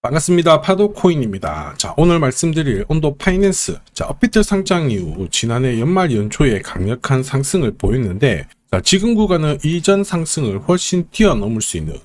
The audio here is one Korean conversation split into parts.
반갑습니다. 파도코인입니다. 자, 오늘 말씀드릴 온도 파이낸스. 자, 업비트 상장 이후 지난해 연말 연초에 강력한 상승을 보였는데, 자, 지금 구간은 이전 상승을 훨씬 뛰어넘을 수 있는,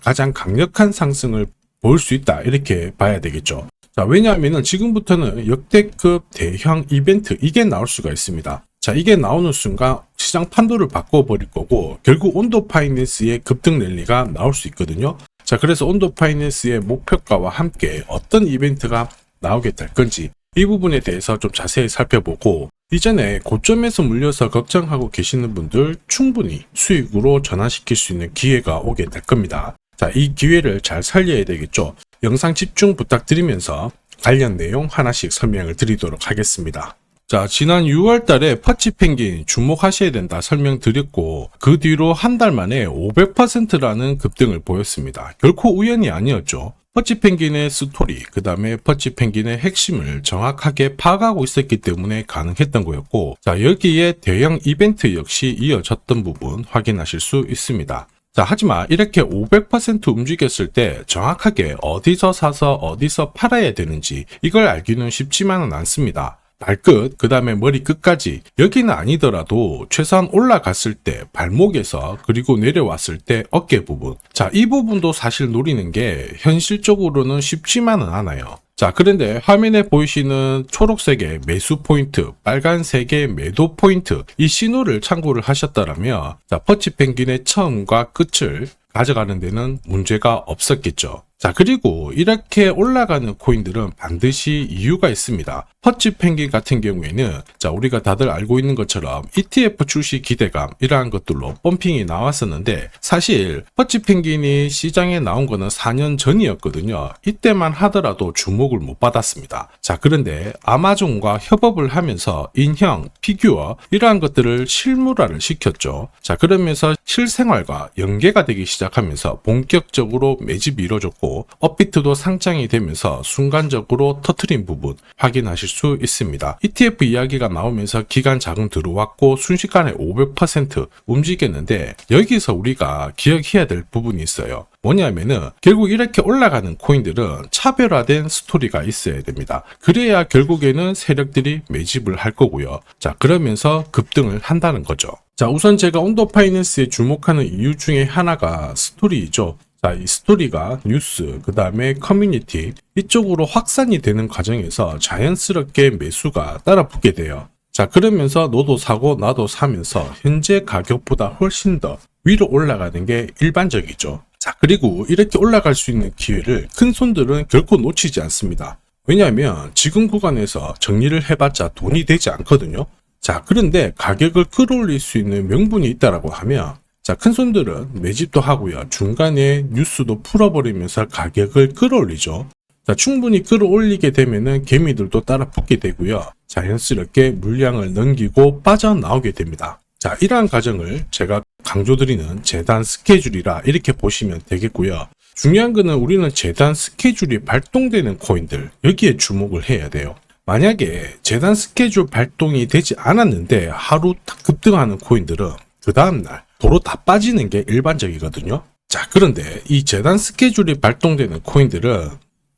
가장 강력한 상승을 보일 수 있다. 이렇게 봐야 되겠죠. 자, 왜냐하면 지금부터는 역대급 대형 이벤트, 이게 나올 수가 있습니다. 자, 이게 나오는 순간 시장 판도를 바꿔버릴 거고, 결국 온도 파이낸스의 급등 랠리가 나올 수 있거든요. 자, 그래서 온도 파이낸스의 목표가와 함께 어떤 이벤트가 나오게 될 건지 이 부분에 대해서 좀 자세히 살펴보고, 이전에 고점에서 물려서 걱정하고 계시는 분들 충분히 수익으로 전환시킬 수 있는 기회가 오게 될 겁니다. 자, 이 기회를 잘 살려야 되겠죠. 영상 집중 부탁드리면서 관련 내용 하나씩 설명을 드리도록 하겠습니다. 자, 지난 6월 달에 퍼치펭귄 주목하셔야 된다 설명드렸고, 그 뒤로 한 달 만에 500%라는 급등을 보였습니다. 결코 우연이 아니었죠. 퍼치펭귄의 스토리, 그 다음에 퍼치펭귄의 핵심을 정확하게 파악하고 있었기 때문에 가능했던 거였고, 자, 여기에 대형 이벤트 역시 이어졌던 부분 확인하실 수 있습니다. 자, 하지만 이렇게 500% 움직였을 때 정확하게 어디서 사서 어디서 팔아야 되는지 이걸 알기는 쉽지만은 않습니다. 발끝, 그 다음에 머리 끝까지, 여기는 아니더라도 최소한 올라갔을 때 발목에서, 그리고 내려왔을 때 어깨 부분, 자, 이 부분도 사실 노리는 게 현실적으로는 쉽지만은 않아요. 자, 그런데 화면에 보이시는 초록색의 매수 포인트, 빨간색의 매도 포인트, 이 신호를 참고를 하셨다면, 자, 퍼치펭귄의 처음과 끝을 가져가는 데는 문제가 없었겠죠. 자, 그리고 이렇게 올라가는 코인들은 반드시 이유가 있습니다. 퍼치펭귄 같은 경우에는, 자, 우리가 다들 알고 있는 것처럼 ETF 출시 기대감, 이러한 것들로 펌핑이 나왔었는데, 사실 퍼치펭귄이 시장에 나온 거는 4년 전이었거든요. 이때만 하더라도 주목을 못 받았습니다. 자, 그런데 아마존과 협업을 하면서 인형, 피규어, 이러한 것들을 실물화를 시켰죠. 자, 그러면서 실생활과 연계가 되기 시작하면서 본격적으로 매집이 이루어졌고, 업비트도 상장이 되면서 순간적으로 터트린 부분 확인하실 수 있습니다. ETF 이야기가 나오면서 기관 자금 들어왔고 순식간에 500% 움직였는데, 여기서 우리가 기억해야 될 부분이 있어요. 뭐냐면은 결국 이렇게 올라가는 코인들은 차별화된 스토리가 있어야 됩니다. 그래야 결국에는 세력들이 매집을 할 거고요. 자, 그러면서 급등을 한다는 거죠. 자, 우선 제가 온도 파이낸스에 주목하는 이유 중에 하나가 스토리이죠. 자, 이 스토리가 뉴스, 그 다음에 커뮤니티 이쪽으로 확산이 되는 과정에서 자연스럽게 매수가 따라붙게 돼요. 자, 그러면서 너도 사고 나도 사면서 현재 가격보다 훨씬 더 위로 올라가는 게 일반적이죠. 자, 그리고 이렇게 올라갈 수 있는 기회를 큰 손들은 결코 놓치지 않습니다. 왜냐하면 지금 구간에서 정리를 해봤자 돈이 되지 않거든요. 자, 그런데 가격을 끌어올릴 수 있는 명분이 있다라고 하면, 자, 큰 손들은 매집도 하고요. 중간에 뉴스도 풀어버리면서 가격을 끌어올리죠. 자, 충분히 끌어올리게 되면은 개미들도 따라 붙게 되고요. 자연스럽게 물량을 넘기고 빠져나오게 됩니다. 자, 이러한 과정을 제가 강조드리는 재단 스케줄이라 이렇게 보시면 되겠고요. 중요한 거는 우리는 재단 스케줄이 발동되는 코인들, 여기에 주목을 해야 돼요. 만약에 재단 스케줄 발동이 되지 않았는데 하루 딱 급등하는 코인들은 그 다음날 도로 다 빠지는 게 일반적이거든요. 자, 그런데 이 재단 스케줄이 발동되는 코인들은,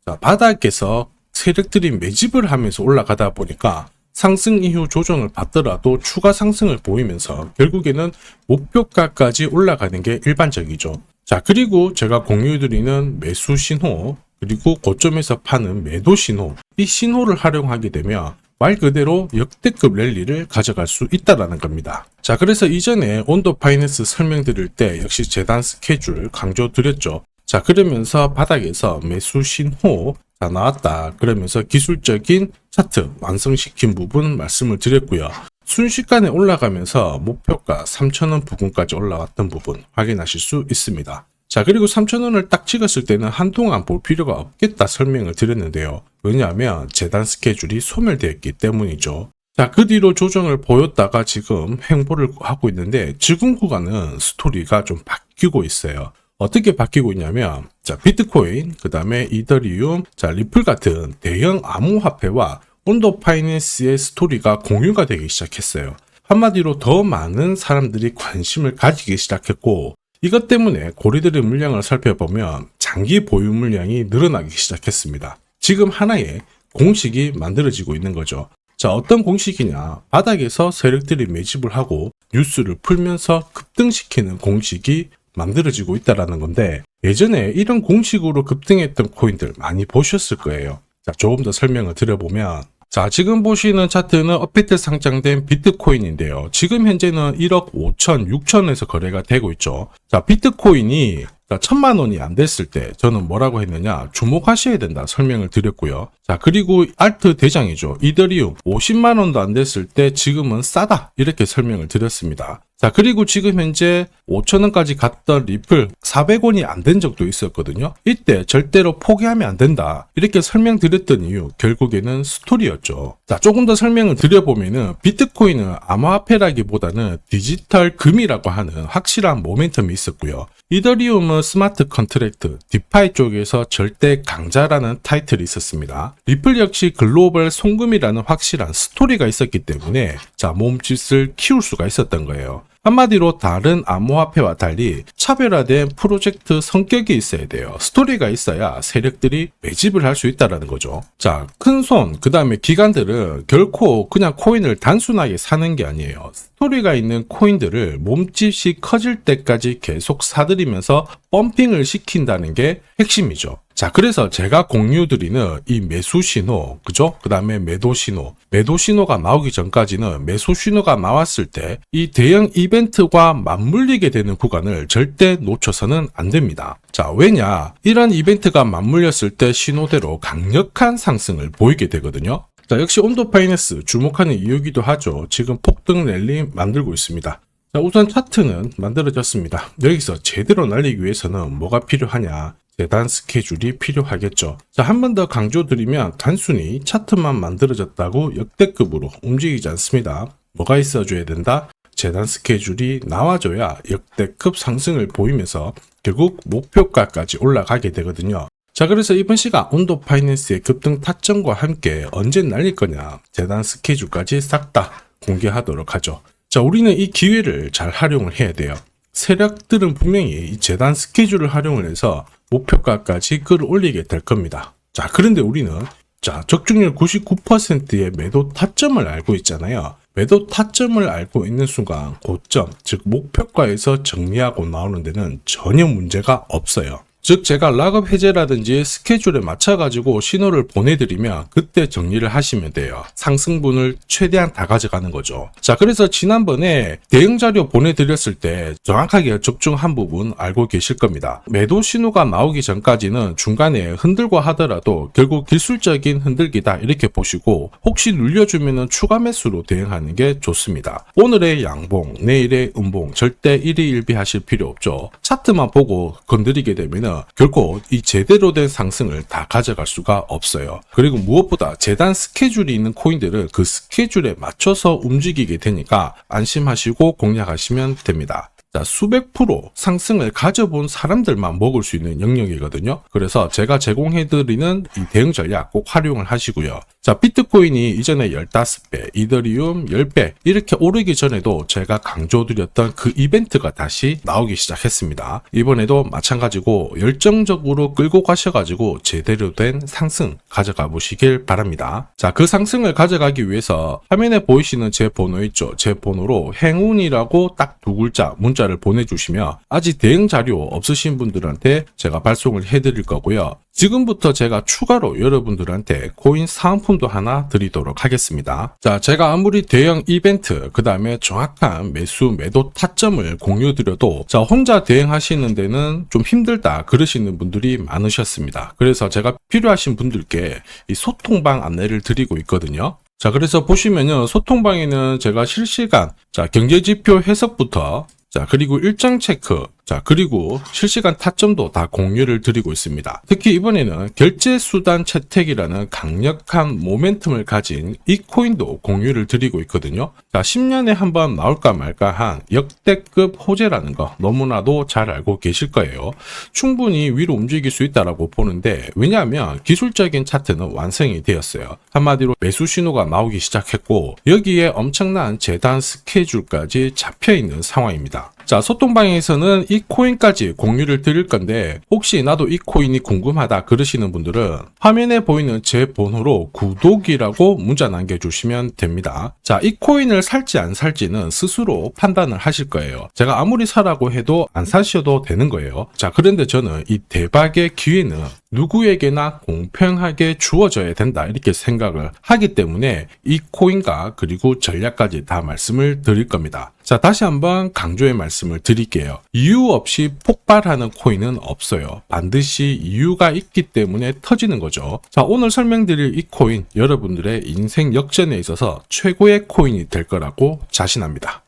자, 바닥에서 세력들이 매집을 하면서 올라가다 보니까 상승 이후 조정을 받더라도 추가 상승을 보이면서 결국에는 목표가까지 올라가는 게 일반적이죠. 자, 그리고 제가 공유해드리는 매수 신호, 그리고 고점에서 파는 매도 신호, 이 신호를 활용하게 되면 말 그대로 역대급 랠리를 가져갈 수 있다는 겁니다. 자, 그래서 이전에 온도 파이낸스 설명드릴 때 역시 재단 스케줄 강조드렸죠. 자, 그러면서 바닥에서 매수 신호 나왔다. 그러면서 기술적인 차트 완성시킨 부분 말씀을 드렸고요. 순식간에 올라가면서 목표가 3,000원 부근까지 올라왔던 부분 확인하실 수 있습니다. 자, 그리고 3,000원을 딱 찍었을 때는 한동안 볼 필요가 없겠다 설명을 드렸는데요. 왜냐하면 재단 스케줄이 소멸되었기 때문이죠. 자, 그 뒤로 조정을 보였다가 지금 횡보를 하고 있는데, 지금 구간은 스토리가 좀 바뀌고 있어요. 어떻게 바뀌고 있냐면, 자, 비트코인, 그 다음에 이더리움, 자, 리플 같은 대형 암호화폐와 온도 파이낸스의 스토리가 공유가 되기 시작했어요. 한마디로 더 많은 사람들이 관심을 가지기 시작했고, 이것 때문에 고리들의 물량을 살펴보면 장기 보유 물량이 늘어나기 시작했습니다. 지금 하나의 공식이 만들어지고 있는 거죠. 자, 어떤 공식이냐? 바닥에서 세력들이 매집을 하고 뉴스를 풀면서 급등시키는 공식이 만들어지고 있다는 건데, 예전에 이런 공식으로 급등했던 코인들 많이 보셨을 거예요. 자, 조금 더 설명을 드려보면, 자, 지금 보시는 차트는 업비트 상장된 비트코인인데요. 지금 현재는 1억 5천, 6천에서 거래가 되고 있죠. 자, 비트코인이 1,000만 원이 안 됐을 때 저는 뭐라고 했느냐, 주목하셔야 된다 설명을 드렸고요. 자, 그리고 알트 대장이죠. 이더리움 50만 원도 안 됐을 때 지금은 싸다 이렇게 설명을 드렸습니다. 자, 그리고 지금 현재 5,000원까지 갔던 리플 400원이 안 된 적도 있었거든요. 이때 절대로 포기하면 안 된다 이렇게 설명드렸던 이유, 결국에는 스토리였죠. 자, 조금 더 설명을 드려보면은 비트코인은 암호화폐라기보다는 디지털 금이라고 하는 확실한 모멘텀이 있었고요. 이더리움은 스마트 컨트랙트, 디파이 쪽에서 절대 강자라는 타이틀이 있었습니다. 리플 역시 글로벌 송금이라는 확실한 스토리가 있었기 때문에 자, 몸짓을 키울 수가 있었던 거예요. 한마디로 다른 암호화폐와 달리 차별화된 프로젝트 성격이 있어야 돼요. 스토리가 있어야 세력들이 매집을 할 수 있다는 거죠. 자, 큰손, 그 다음에 기관들은 결코 그냥 코인을 단순하게 사는 게 아니에요. 스토리가 있는 코인들을 몸집이 커질 때까지 계속 사들이면서 펌핑을 시킨다는 게 핵심이죠. 자, 그래서 제가 공유드리는 이 매수 신호, 그죠? 그 다음에 매도 신호가 나오기 전까지는 매수 신호가 나왔을 때 이 대형 이벤트와 맞물리게 되는 구간을 절대 놓쳐서는 안 됩니다. 자, 왜냐? 이런 이벤트가 맞물렸을 때 신호대로 강력한 상승을 보이게 되거든요. 자, 역시 온도 파이낸스 주목하는 이유기도 하죠. 지금 폭등 랠리 만들고 있습니다. 자, 우선 차트는 만들어졌습니다. 여기서 제대로 날리기 위해서는 뭐가 필요하냐? 재단 스케줄이 필요하겠죠. 자, 한 번 더 강조드리면 단순히 차트만 만들어졌다고 역대급으로 움직이지 않습니다. 뭐가 있어줘야 된다? 재단 스케줄이 나와줘야 역대급 상승을 보이면서 결국 목표가까지 올라가게 되거든요. 자, 그래서 이번 시간 온도 파이낸스의 급등 타점과 함께 언제 날릴 거냐, 재단 스케줄까지 싹 다 공개하도록 하죠. 자, 우리는 이 기회를 잘 활용을 해야 돼요. 세력들은 분명히 이 재단 스케줄을 활용을 해서 목표가까지 끌어올리게 될 겁니다. 자, 그런데 우리는 자, 적중률 99%의 매도 타점을 알고 있잖아요. 매도 타점을 알고 있는 순간 고점, 즉 목표가에서 정리하고 나오는 데는 전혀 문제가 없어요. 즉 제가 락업 해제라든지 스케줄에 맞춰가지고 신호를 보내드리면 그때 정리를 하시면 돼요. 상승분을 최대한 다 가져가는 거죠. 자, 그래서 지난번에 대응 자료 보내드렸을 때 정확하게 적중한 부분 알고 계실 겁니다. 매도 신호가 나오기 전까지는 중간에 흔들고 하더라도 결국 기술적인 흔들기다 이렇게 보시고, 혹시 눌려주면 추가 매수로 대응하는 게 좋습니다. 오늘의 양봉, 내일의 음봉 절대 일희일비하실 필요 없죠. 차트만 보고 건드리게 되면 결코 이 제대로 된 상승을 다 가져갈 수가 없어요. 그리고 무엇보다 재단 스케줄이 있는 코인들은 그 스케줄에 맞춰서 움직이게 되니까 안심하시고 공략하시면 됩니다. 자, 수백 프로 상승을 가져본 사람들만 먹을 수 있는 영역이거든요. 그래서 제가 제공해드리는 이 대응 전략 꼭 활용을 하시고요. 자, 비트코인이 이전에 15배, 이더리움 10배 이렇게 오르기 전에도 제가 강조드렸던 그 이벤트가 다시 나오기 시작했습니다. 이번에도 마찬가지고 열정적으로 끌고 가셔가지고 제대로 된 상승 가져가 보시길 바랍니다. 자, 그 상승을 가져가기 위해서 화면에 보이시는 제 번호 있죠. 제 번호로 행운이라고 딱 두 글자 문자를 보내주시면 아직 대응 자료 없으신 분들한테 제가 발송을 해드릴 거고요. 지금부터 제가 추가로 여러분들한테 코인 사은품도 하나 드리도록 하겠습니다. 자, 제가 아무리 대형 이벤트, 그 다음에 정확한 매수, 매도 타점을 공유드려도 자, 혼자 대응하시는 데는 좀 힘들다 그러시는 분들이 많으셨습니다. 그래서 제가 필요하신 분들께 이 소통방 안내를 드리고 있거든요. 자, 그래서 보시면요, 소통방에는 제가 실시간 경제지표 해석부터 그리고 일정 체크, 그리고 실시간 타점도 다 공유를 드리고 있습니다. 특히 이번에는 결제수단 채택이라는 강력한 모멘텀을 가진 이 코인도 공유를 드리고 있거든요. 10년에 한번 나올까 말까 한 역대급 호재라는 거 너무나도 잘 알고 계실 거예요. 충분히 위로 움직일 수 있다고 보는데, 왜냐하면 기술적인 차트는 완성이 되었어요. 한마디로 매수 신호가 나오기 시작했고, 여기에 엄청난 재단 스케줄까지 잡혀있는 상황입니다. 자, 소통방에서는 이 코인까지 공유를 드릴 건데 혹시 나도 이 코인이 궁금하다 그러시는 분들은 화면에 보이는 제 번호로 구독이라고 문자 남겨주시면 됩니다. 자, 이 코인을 살지 안 살지는 스스로 판단을 하실 거예요. 제가 아무리 사라고 해도 안 사셔도 되는 거예요. 자, 그런데 저는 이 대박의 기회는 누구에게나 공평하게 주어져야 된다 이렇게 생각을 하기 때문에 이 코인과 그리고 전략까지 다 말씀을 드릴 겁니다. 자, 다시 한번 강조의 말씀을 드릴게요. 이유 없이 폭발하는 코인은 없어요. 반드시 이유가 있기 때문에 터지는 거죠. 자, 오늘 설명드릴 이 코인 여러분들의 인생 역전에 있어서 최고의 코인이 될 거라고 자신합니다.